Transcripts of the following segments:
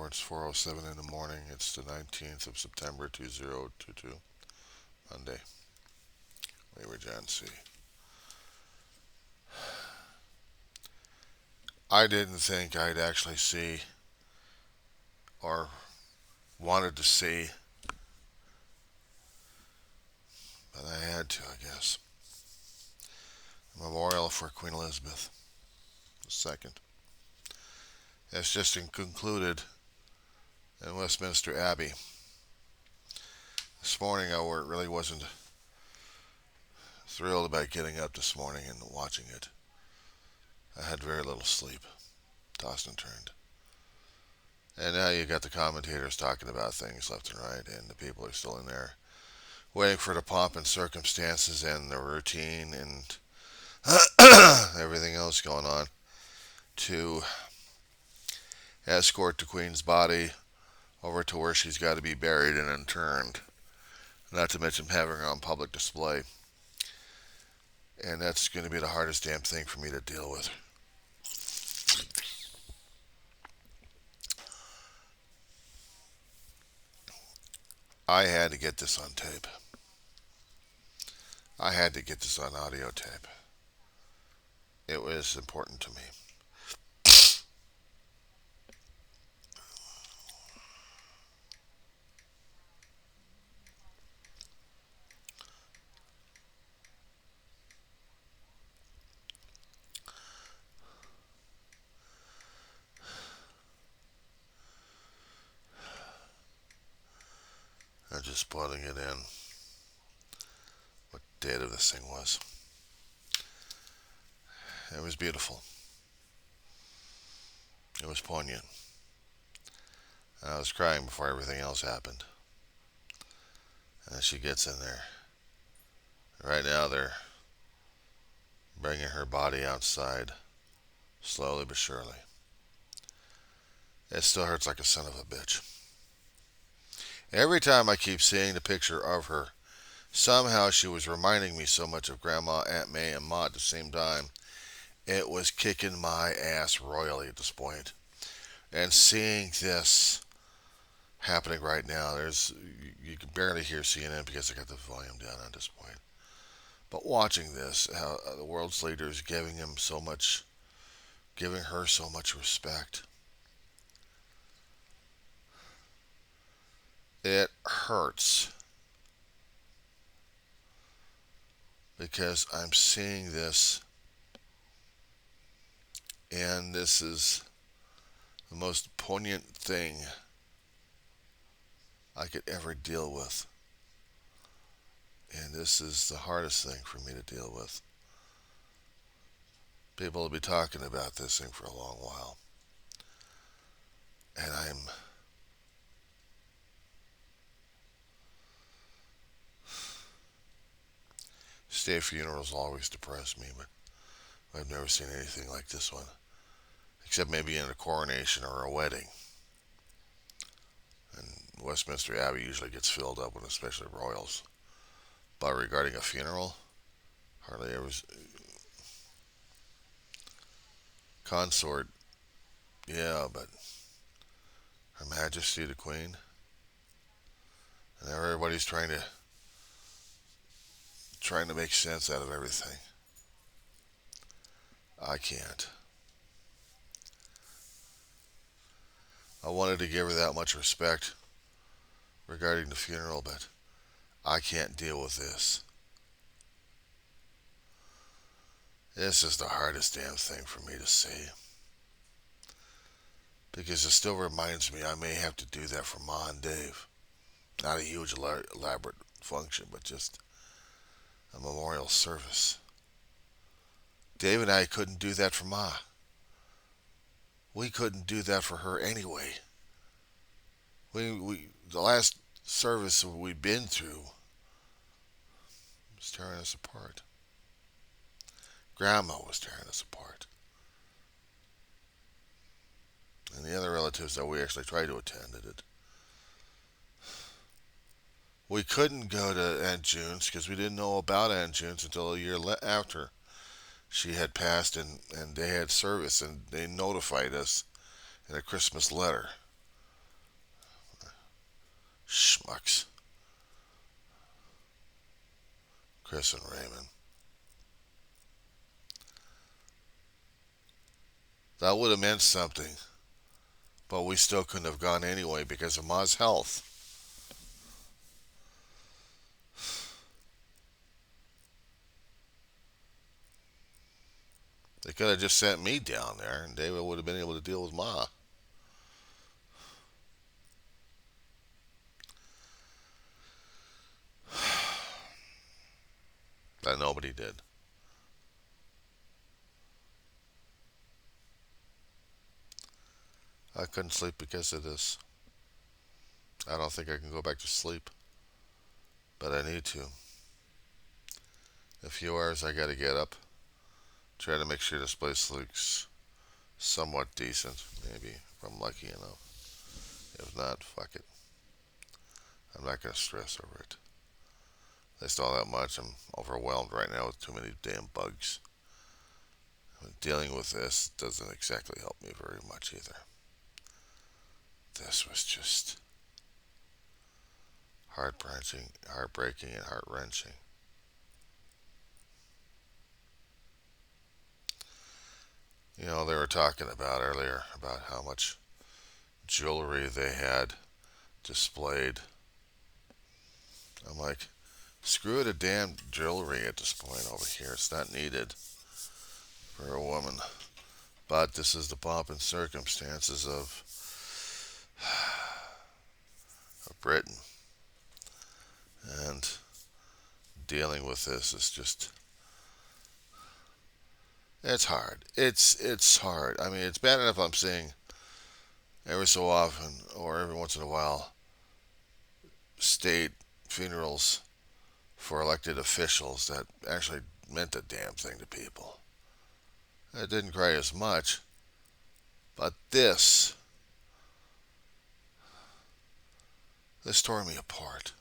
hour. It's 4:07 in the morning. It's the 19th of September 2022, Monday. Labor John C. I didn't think I'd actually see or wanted to see, but I had to, I guess. A memorial for Queen Elizabeth II. It's just concluded in Westminster Abbey. This morning I really wasn't thrilled about getting up this morning and watching it. I had very little sleep, tossed and turned. And now you got the commentators talking about things left and right, and the people are still in there waiting for the pomp and circumstances and the routine and everything else going on to escort the Queen's body over to where she's got to be buried and interned. Not to mention having her on public display. And that's going to be the hardest damn thing for me to deal with. I had to get this on tape. I had to get this on audio tape. It was important to me. I'm just putting it in what date of this thing was. It was beautiful. It was poignant. I was crying before everything else happened. And she gets in there. Right now they're bringing her body outside, slowly but surely. It still hurts like a son of a bitch. Every time I keep seeing the picture of her, somehow she was reminding me so much of Grandma, Aunt May, and Ma at the same time. It was kicking my ass royally at this point. And seeing this happening right now, you can barely hear CNN because I got the volume down at this point. But watching this, how the world's leaders giving her so much respect, it hurts because I'm seeing this, and this is the most poignant thing I could ever deal with. And this is the hardest thing for me to deal with. People will be talking about this thing for a long while. And state funerals always depress me, but I've never seen anything like this one. Except maybe in a coronation or a wedding. And Westminster Abbey usually gets filled up with especially royals. But regarding a funeral, hardly ever. Consort, yeah, but Her Majesty the Queen, and everybody's trying to make sense out of everything. I can't. I wanted to give her that much respect regarding the funeral, but I can't deal with this. This is the hardest damn thing for me to see. Because it still reminds me I may have to do that for Ma and Dave. Not a huge elaborate function, but just a memorial service. Dave and I couldn't do that for Ma. We couldn't do that for her anyway. The last service we'd been through was tearing us apart. Grandma was tearing us apart. And the other relatives that we actually tried to attend it. We couldn't go to Aunt June's because we didn't know about Aunt June's until a year after she had passed, and they had service, and they notified us in a Christmas letter. Schmucks. Chris and Raymond. That would have meant something, but we still couldn't have gone anyway because of Ma's health. They could have just sent me down there, and David would have been able to deal with Ma. But nobody did. I couldn't sleep because of this. I don't think I can go back to sleep, but I need to. A few hours I gotta get up, try to make sure this place looks somewhat decent, maybe, if I'm lucky enough. If not, fuck it. I'm not gonna stress over it. At least all that much. I'm overwhelmed right now with too many damn bugs. Dealing with this doesn't exactly help me very much either. This was just heartbreaking, and heart wrenching. You know, they were talking about earlier about how much jewelry they had displayed. I'm like, screw the damn jewelry at this point over here. It's not needed for a woman. But this is the pomp and circumstances of Britain. And dealing with this is just, it's hard. It's hard. I mean, it's bad enough I'm seeing every so often or every once in a while state funerals for elected officials that actually meant a damn thing to people. I didn't cry as much, but this tore me apart.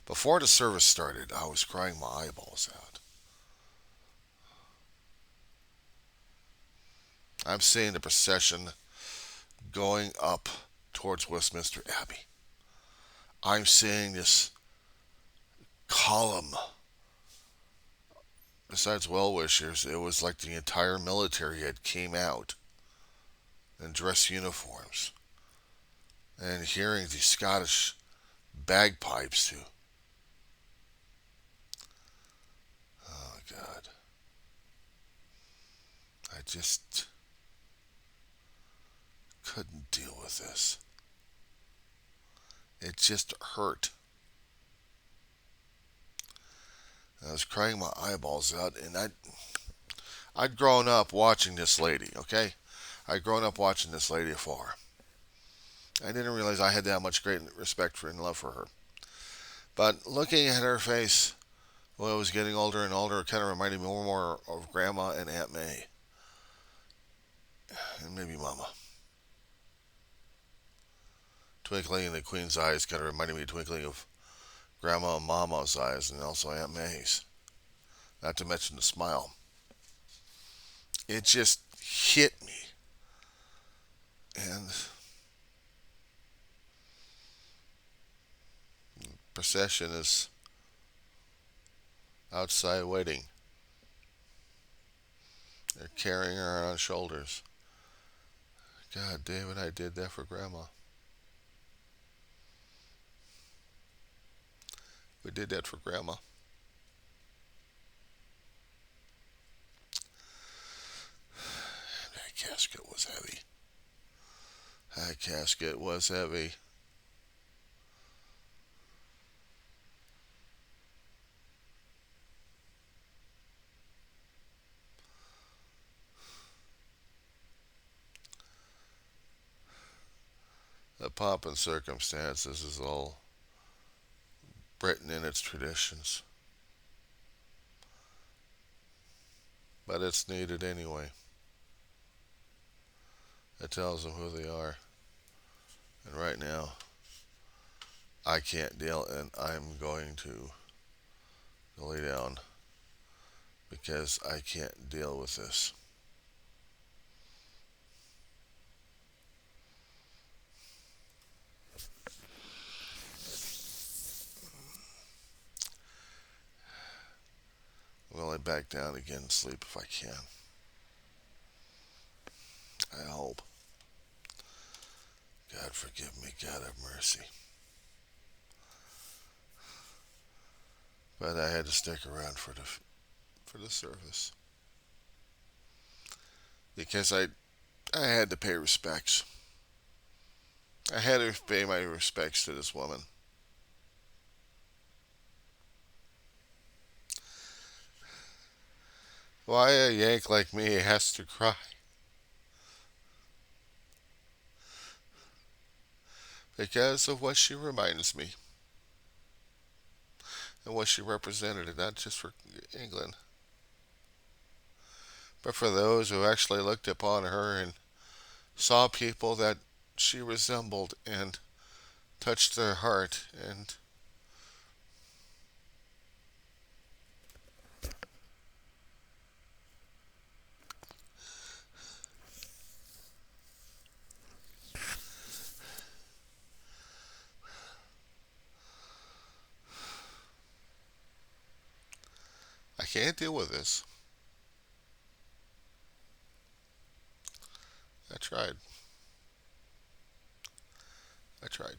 Before the service started, I was crying my eyeballs out. I'm seeing the procession going up towards Westminster Abbey. I'm seeing this column. Besides well-wishers, it was like the entire military had came out in dress uniforms. And hearing the Scottish bagpipes too. Oh, God. I just couldn't deal with this. It just hurt. I was crying my eyeballs out, and I'd grown up watching this lady, okay? I'd grown up watching this lady afar. I didn't realize I had that much great respect for and love for her. But looking at her face when I was getting older and older, it kind of reminded me more and more of Grandma and Aunt May. And maybe Mama. Twinkling in the Queen's eyes kind of reminded me of twinkling of Grandma and Mama's eyes, and also Aunt May's. Not to mention the smile. It just hit me. And the procession is outside waiting. They're carrying her on shoulders. God, David, I did that for Grandma. We did that for Grandma. That casket was heavy. That casket was heavy. The pomp and circumstances is all Britain and its traditions. But it's needed anyway. It tells them who they are. And right now, I can't deal, and I'm going to lay down because I can't deal with this. back down again and sleep if I can. I hope. God forgive me. God have mercy. But I had to stick around for the service because I had to pay respects. I had to pay my respects to this woman. Why a Yank like me has to cry? Because of what she reminds me and what she represented, and not just for England, but for those who actually looked upon her and saw people that she resembled and touched their heart. And I can't deal with this. I tried. I tried.